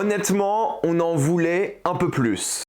Honnêtement, on en voulait un peu plus.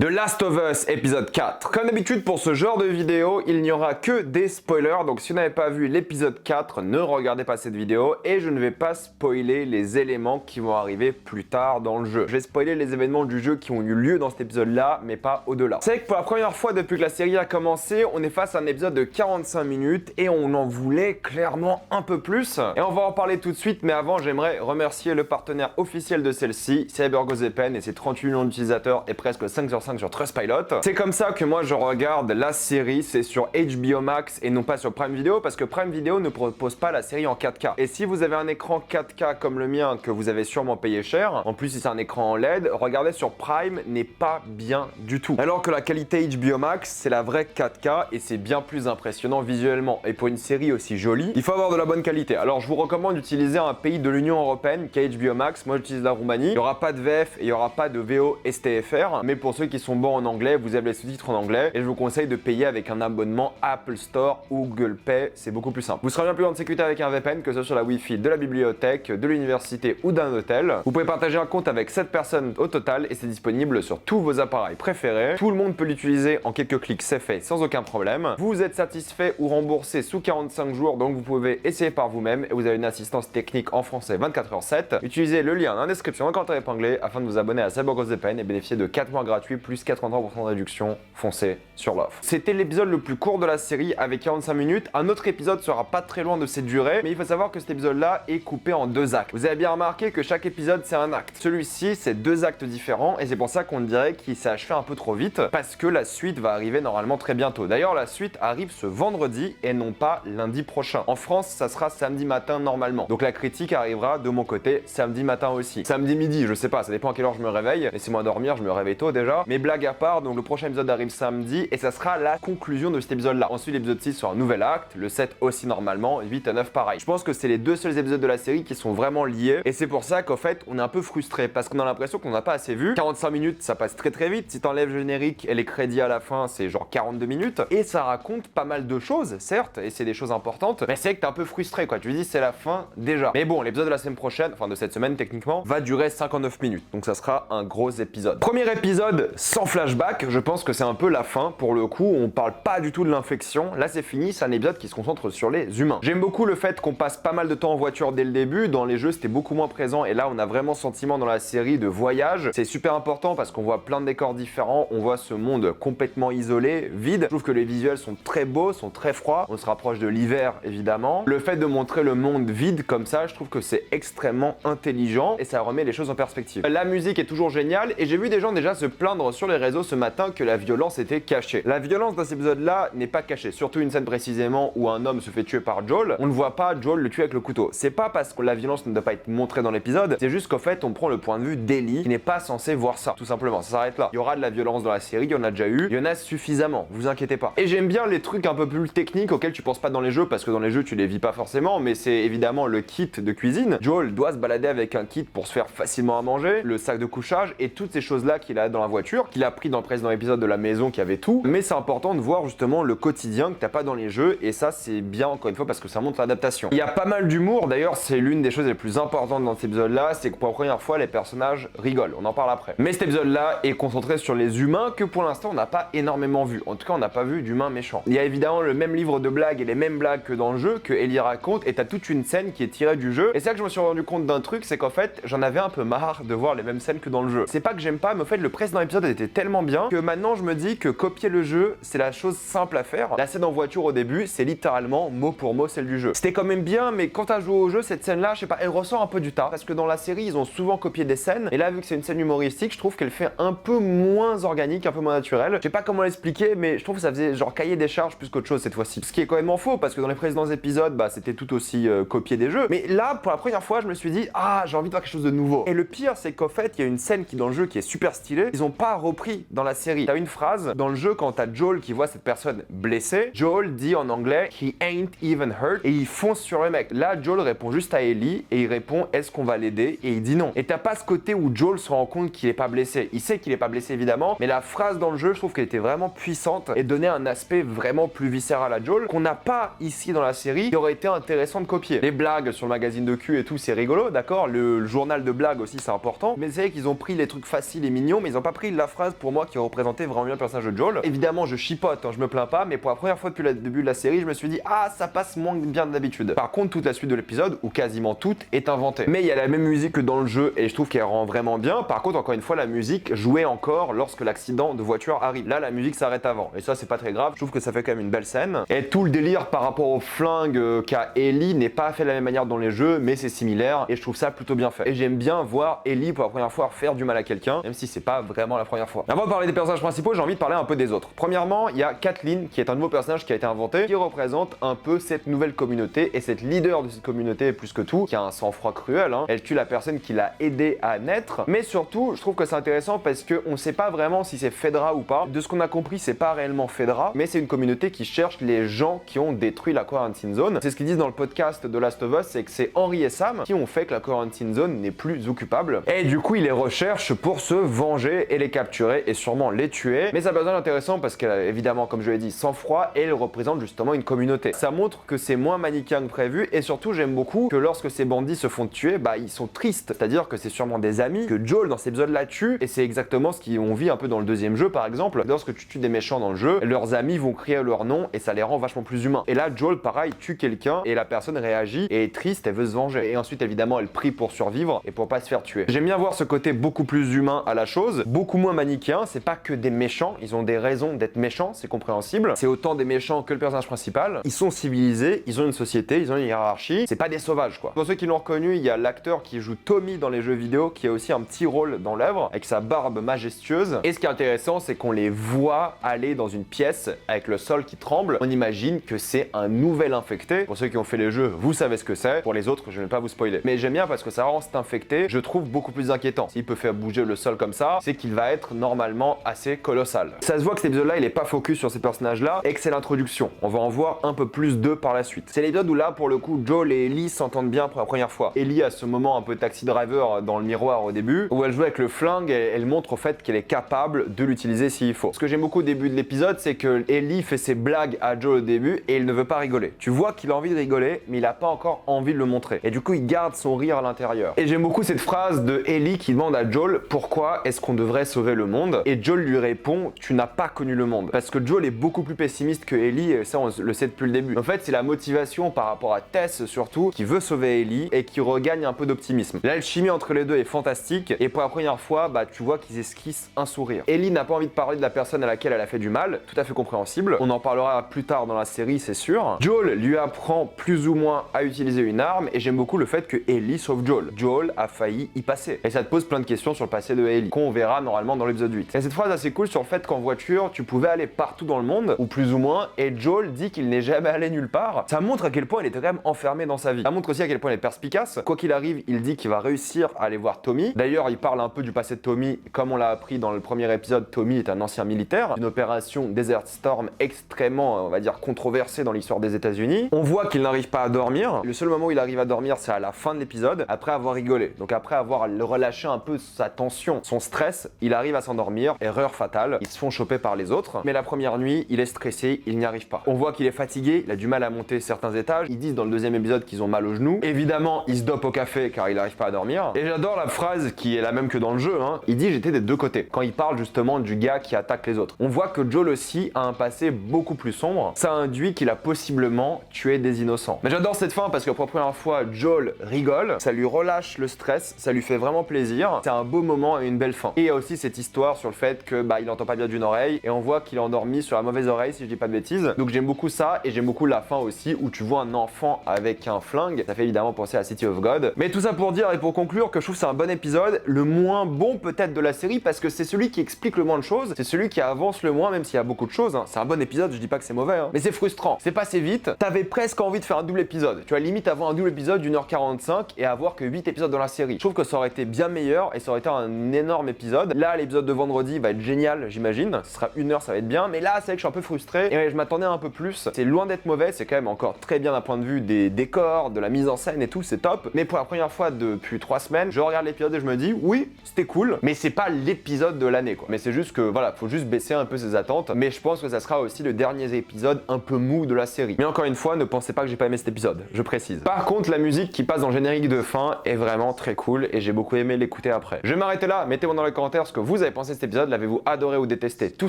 The Last of Us épisode 4. Comme d'habitude pour ce genre de vidéo, il n'y aura que des spoilers, donc si vous n'avez pas vu l'épisode 4, ne regardez pas cette vidéo et je ne vais pas spoiler les éléments qui vont arriver plus tard dans le jeu. Je vais spoiler les événements du jeu qui ont eu lieu dans cet épisode-là, mais pas au-delà. C'est que pour la première fois depuis que la série a commencé, on est face à un épisode de 45 minutes et on en voulait clairement un peu plus. Et on va en parler tout de suite, mais avant j'aimerais remercier le partenaire officiel de celle-ci, CyberGoZepen et ses 38 millions d'utilisateurs et presque 5 sur 5 sur Trustpilot. C'est comme ça que moi je regarde la série, c'est sur HBO Max et non pas sur Prime Video parce que Prime Video ne propose pas la série en 4K. Et si vous avez un écran 4K comme le mien que vous avez sûrement payé cher, en plus si c'est un écran en LED, regarder sur Prime n'est pas bien du tout. Alors que la qualité HBO Max c'est la vraie 4K et c'est bien plus impressionnant visuellement. Et pour une série aussi jolie, il faut avoir de la bonne qualité. Alors je vous recommande d'utiliser un pays de l'Union Européenne qui a HBO Max. Moi j'utilise la Roumanie. Il n'y aura pas de VF et il n'y aura pas de VO STFR, mais pour ceux qui sont bons en anglais, vous avez les sous-titres en anglais et je vous conseille de payer avec un abonnement Apple Store ou Google Pay, c'est beaucoup plus simple. Vous serez bien plus en sécurité avec un VPN que ce soit sur la Wi-Fi de la bibliothèque, de l'université ou d'un hôtel. Vous pouvez partager un compte avec 7 personnes au total et c'est disponible sur tous vos appareils préférés. Tout le monde peut l'utiliser en quelques clics, c'est fait sans aucun problème. Vous êtes satisfait ou remboursé sous 45 jours, donc vous pouvez essayer par vous-même et vous avez une assistance technique en français 24h7. Utilisez le lien dans la description en commentaire épinglé afin de vous abonner à CyberGoZepen et bénéficier de 4 mois gratuits plus 83% de réduction, foncez sur l'offre. C'était l'épisode le plus court de la série avec 45 minutes. Un autre épisode sera pas très loin de cette durée, mais il faut savoir que cet épisode-là est coupé en 2 actes. Vous avez bien remarqué que chaque épisode c'est un acte. Celui-ci c'est 2 actes différents et c'est pour ça qu'on dirait qu'il s'est achevé un peu trop vite parce que la suite va arriver normalement très bientôt. D'ailleurs la suite arrive ce vendredi et non pas lundi prochain. En France ça sera samedi matin normalement. Donc la critique arrivera de mon côté samedi matin aussi. Samedi midi, je sais pas, ça dépend à quelle heure je me réveille. Laissez-moi dormir, je me réveille tôt déjà. Mais blague à part, donc le prochain épisode arrive samedi et ça sera la conclusion de cet épisode là. Ensuite l'épisode 6 sera un nouvel acte, le 7 aussi normalement, 8 à 9 pareil. Je pense que c'est les 2 seuls épisodes de la série qui sont vraiment liés et c'est pour ça qu'en fait on est un peu frustré parce qu'on a l'impression qu'on n'a pas assez vu. 45 minutes ça passe très très vite, si t'enlèves le générique et les crédits à la fin c'est genre 42 minutes et ça raconte pas mal de choses certes et c'est des choses importantes mais c'est que t'es un peu frustré quoi, tu te dis c'est la fin déjà. Mais bon l'épisode de la semaine prochaine, enfin de cette semaine techniquement, va durer 59 minutes donc ça sera un gros épisode. Premier épisode sans flashback, je pense que c'est un peu la fin pour le coup, on parle pas du tout de l'infection, là c'est fini, c'est un épisode qui se concentre sur les humains. J'aime beaucoup le fait qu'on passe pas mal de temps en voiture dès le début, dans les jeux c'était beaucoup moins présent et là on a vraiment ce sentiment dans la série de voyage, c'est super important parce qu'on voit plein de décors différents, on voit ce monde complètement isolé, vide, je trouve que les visuels sont très beaux, sont très froids, on se rapproche de l'hiver évidemment, le fait de montrer le monde vide comme ça, je trouve que c'est extrêmement intelligent et ça remet les choses en perspective. La musique est toujours géniale et j'ai vu des gens déjà se plaindre sur les réseaux ce matin que la violence était cachée. La violence dans cet épisode-là n'est pas cachée, surtout une scène précisément où un homme se fait tuer par Joel. On ne voit pas Joel le tuer avec le couteau. C'est pas parce que la violence ne doit pas être montrée dans l'épisode, c'est juste qu'en fait on prend le point de vue d'Ellie qui n'est pas censé voir ça, tout simplement. Ça s'arrête là. Il y aura de la violence dans la série, il y en a déjà eu, il y en a suffisamment, vous inquiétez pas. Et j'aime bien les trucs un peu plus techniques auxquels tu penses pas dans les jeux parce que dans les jeux tu les vis pas forcément, mais c'est évidemment le kit de cuisine. Joel doit se balader avec un kit pour se faire facilement à manger, le sac de couchage et toutes ces choses-là qu'il a dans la voiture, qu'il a pris dans le précédent épisode de la maison qui avait tout, mais c'est important de voir justement le quotidien que t'as pas dans les jeux et ça c'est bien encore une fois parce que ça montre l'adaptation. Il y a pas mal d'humour, d'ailleurs c'est l'une des choses les plus importantes dans cet épisode là, c'est que pour la première fois les personnages rigolent, on en parle après. Mais cet épisode là est concentré sur les humains que pour l'instant on n'a pas énormément vu, en tout cas on n'a pas vu d'humains méchants. Il y a évidemment le même livre de blagues et les mêmes blagues que dans le jeu que Ellie raconte et t'as toute une scène qui est tirée du jeu et c'est là que je me suis rendu compte d'un truc, c'est qu'en fait j'en avais un peu marre de voir les mêmes scènes que dans le jeu. C'est pas que j'aime pas mais en fait le précédent épisode était tellement bien que maintenant je me dis que copier le jeu c'est la chose simple à faire. La scène en voiture au début c'est littéralement mot pour mot celle du jeu. C'était quand même bien mais quand t'as joué au jeu cette scène là je sais pas elle ressort un peu du tas parce que dans la série ils ont souvent copié des scènes et là vu que c'est une scène humoristique je trouve qu'elle fait un peu moins organique, un peu moins naturelle. Je sais pas comment l'expliquer mais je trouve que ça faisait genre cahier des charges plus qu'autre chose cette fois-ci. Ce qui est quand même faux parce que dans les précédents épisodes bah c'était tout aussi copié des jeux. Mais là pour la première fois je me suis dit ah j'ai envie de voir quelque chose de nouveau. Et le pire c'est qu'en fait il y a une scène qui dans le jeu qui est super stylée. Ils ont pas pas repris dans la série. T'as une phrase dans le jeu quand t'as Joel qui voit cette personne blessée. Joel dit en anglais « He ain't even hurt » et il fonce sur le mec. Là, Joel répond juste à Ellie et il répond « Est-ce qu'on va l'aider ?» et il dit non. Et t'as pas ce côté où Joel se rend compte qu'il est pas blessé. Il sait qu'il est pas blessé évidemment, mais la phrase dans le jeu, je trouve qu'elle était vraiment puissante et donnait un aspect vraiment plus viscéral à Joel qu'on n'a pas ici dans la série, qui aurait été intéressant de copier. Les blagues sur le magazine de cul et tout, c'est rigolo, d'accord. Le journal de blagues aussi, c'est important. Mais c'est vrai qu'ils ont pris les trucs faciles et mignons, mais ils ont pas pris la phrase pour moi qui représentait vraiment bien le personnage de Joel. Évidemment, je chipote, hein, je me plains pas, mais pour la première fois depuis le début de la série, je me suis dit ah, ça passe moins bien que d'habitude. Par contre, toute la suite de l'épisode, ou quasiment toute, est inventée. Mais il y a la même musique que dans le jeu et je trouve qu'elle rend vraiment bien. Par contre, encore une fois, la musique jouait encore lorsque l'accident de voiture arrive. Là, la musique s'arrête avant. Et ça, c'est pas très grave. Je trouve que ça fait quand même une belle scène. Et tout le délire par rapport au flingue qu'a Ellie n'est pas fait de la même manière dans les jeux, mais c'est similaire et je trouve ça plutôt bien fait. Et j'aime bien voir Ellie pour la première fois faire du mal à quelqu'un, même si c'est pas vraiment la première fois. Avant de parler des personnages principaux, j'ai envie de parler un peu des autres. Premièrement, il y a Kathleen qui est un nouveau personnage qui a été inventé, qui représente un peu cette nouvelle communauté et cette leader de cette communauté plus que tout, qui a un sang-froid cruel. Hein. Elle tue la personne qui l'a aidé à naître, mais surtout, je trouve que c'est intéressant parce qu'on sait pas vraiment si c'est Fedra ou pas. De ce qu'on a compris, c'est pas réellement Fedra, mais c'est une communauté qui cherche les gens qui ont détruit la Quarantine Zone. C'est ce qu'ils disent dans le podcast de Last of Us, c'est que c'est Henry et Sam qui ont fait que la Quarantine Zone n'est plus occupable. Et du coup, ils les recherchent pour se venger et les capturer et sûrement les tuer. Mais ça personnage intéressant parce qu'elle a évidemment, comme je l'ai dit, sang-froid et elle représente justement une communauté. Ça montre que c'est moins manichéen que prévu et surtout, j'aime beaucoup que lorsque ces bandits se font tuer, bah ils sont tristes. C'est-à-dire que c'est sûrement des amis que Joel dans cet épisode-là tue et c'est exactement ce qu'on vit un peu dans le deuxième jeu par exemple. Lorsque tu tues des méchants dans le jeu, leurs amis vont crier leur nom et ça les rend vachement plus humains. Et là, Joel, pareil, tue quelqu'un et la personne réagit et est triste, elle veut se venger. Et ensuite, évidemment, elle prie pour survivre et pour pas se faire tuer. J'aime bien voir ce côté beaucoup plus humain à la chose, beaucoup moins manichéen. C'est pas que des méchants, ils ont des raisons d'être méchants, c'est compréhensible. C'est autant des méchants que le personnage principal. Ils sont civilisés, ils ont une société, ils ont une hiérarchie. C'est pas des sauvages, quoi. Pour ceux qui l'ont reconnu, il y a l'acteur qui joue Tommy dans les jeux vidéo qui a aussi un petit rôle dans l'œuvre avec sa barbe majestueuse. Et ce qui est intéressant, c'est qu'on les voit aller dans une pièce avec le sol qui tremble. On imagine que c'est un nouvel infecté. Pour ceux qui ont fait les jeux, vous savez ce que c'est. Pour les autres, je ne vais pas vous spoiler. Mais j'aime bien parce que ça rend cet infecté, je trouve, beaucoup plus inquiétant. S'il peut faire bouger le sol comme ça, c'est qu'il va être normalement assez colossal. Ça se voit que cet épisode-là, il est pas focus sur ces personnages-là et que c'est l'introduction. On va en voir un peu plus d'eux par la suite. C'est l'épisode où là, pour le coup, Joel et Ellie s'entendent bien pour la première fois. Ellie a ce moment un peu taxi driver dans le miroir au début, où elle joue avec le flingue et elle montre au fait qu'elle est capable de l'utiliser s'il faut. Ce que j'aime beaucoup au début de l'épisode, c'est que Ellie fait ses blagues à Joel au début et il ne veut pas rigoler. Tu vois qu'il a envie de rigoler, mais il a pas encore envie de le montrer. Et du coup, il garde son rire à l'intérieur. Et j'aime beaucoup cette phrase de Ellie qui demande à Joel pourquoi est-ce qu'on devrait sauver le monde. Et Joel lui répond tu n'as pas connu le monde. Parce que Joel est beaucoup plus pessimiste que Ellie et ça on le sait depuis le début. En fait, c'est la motivation par rapport à Tess surtout qui veut sauver Ellie et qui regagne un peu d'optimisme. L'alchimie entre les deux est fantastique et pour la première fois, bah tu vois qu'ils esquissent un sourire. Ellie n'a pas envie de parler de la personne à laquelle elle a fait du mal, tout à fait compréhensible. On en parlera plus tard dans la série, c'est sûr. Joel lui apprend plus ou moins à utiliser une arme et j'aime beaucoup le fait que Ellie sauve Joel. Joel a failli y passer. Et ça te pose plein de questions sur le passé de Ellie, qu'on verra normalement dans l'épisode 8. Et cette phrase assez cool sur le fait qu'en voiture, tu pouvais aller partout dans le monde, ou plus ou moins, et Joel dit qu'il n'est jamais allé nulle part. Ça montre à quel point il était quand même enfermé dans sa vie. Ça montre aussi à quel point il est perspicace. Quoi qu'il arrive, il dit qu'il va réussir à aller voir Tommy. D'ailleurs, il parle un peu du passé de Tommy. Comme on l'a appris dans le premier épisode, Tommy est un ancien militaire. Une opération Desert Storm extrêmement, on va dire, controversée dans l'histoire des États-Unis. On voit qu'il n'arrive pas à dormir. Le seul moment où il arrive à dormir, c'est à la fin de l'épisode, après avoir rigolé. Donc après avoir relâché un peu sa tension, son stress, il arrive à s'endormir. Erreur fatale, ils se font choper par les autres. Mais la première nuit, il est stressé, il n'y arrive pas. On voit qu'il est fatigué, il a du mal à monter certains étages. Ils disent dans le deuxième épisode qu'ils ont mal aux genoux. Évidemment, il se dope au café car il n'arrive pas à dormir. Et j'adore la phrase qui est la même que dans le jeu, hein. Il dit j'étais des deux côtés. Quand il parle justement du gars qui attaque les autres. On voit que Joel aussi a un passé beaucoup plus sombre. Ça induit qu'il a possiblement tué des innocents. Mais j'adore cette fin parce que pour la première fois, Joel rigole. Ça lui relâche le stress, ça lui fait vraiment plaisir. C'est un beau moment et une belle fin. Et il y a aussi cette histoire sur le fait que il entend pas bien d'une oreille et on voit qu'il est endormi sur la mauvaise oreille si je dis pas de bêtises. Donc j'aime beaucoup ça et j'aime beaucoup la fin aussi où tu vois un enfant avec un flingue. Ça fait évidemment penser à City of God. Mais tout ça pour dire et pour conclure que je trouve que c'est un bon épisode, le moins bon peut-être de la série parce que c'est celui qui explique le moins de choses, c'est celui qui avance le moins même s'il y a beaucoup de choses. Hein. C'est un bon épisode, je dis pas que c'est mauvais, hein. Mais c'est frustrant. C'est passé vite. T'avais presque envie de faire un double épisode. Tu as limite avoir un double épisode d'1h45 et avoir que 8 épisodes dans la série. Je trouve que ça aurait été bien meilleur et ça aurait été un énorme épisode. Là, l'épisode de vendredi va être génial, j'imagine. Ce sera 1 heure, ça va être bien. Mais là, c'est vrai que je suis un peu frustré et je m'attendais un peu plus. C'est loin d'être mauvais, c'est quand même encore très bien d'un point de vue des décors, de la mise en scène et tout, c'est top. Mais pour la première fois depuis 3 semaines, je regarde l'épisode et je me dis, oui, c'était cool, mais c'est pas l'épisode de l'année, quoi. Mais c'est juste que, voilà, faut juste baisser un peu ses attentes. Mais je pense que ça sera aussi le dernier épisode un peu mou de la série. Mais encore une fois, ne pensez pas que j'ai pas aimé cet épisode, je précise. Par contre, la musique qui passe dans le générique de fin est vraiment très cool et j'ai beaucoup aimé l'écouter après. Je vais m'arrêter là, mettez-moi dans les commentaires ce que vous avez pensé de cet épisode, l'avez-vous adoré ou détesté, tout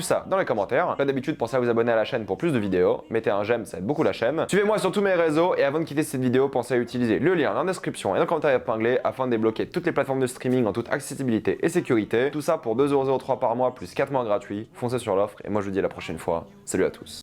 ça dans les commentaires. Comme d'habitude, pensez à vous abonner à la chaîne pour plus de vidéos, mettez un j'aime, ça aide beaucoup la chaîne. Suivez-moi sur tous mes réseaux et avant de quitter cette vidéo, pensez à utiliser le lien dans la description et dans le commentaire épinglé afin de débloquer toutes les plateformes de streaming en toute accessibilité et sécurité. Tout ça pour 2,03€ par mois plus 4 mois gratuits. Foncez sur l'offre et moi je vous dis à la prochaine fois. Salut à tous.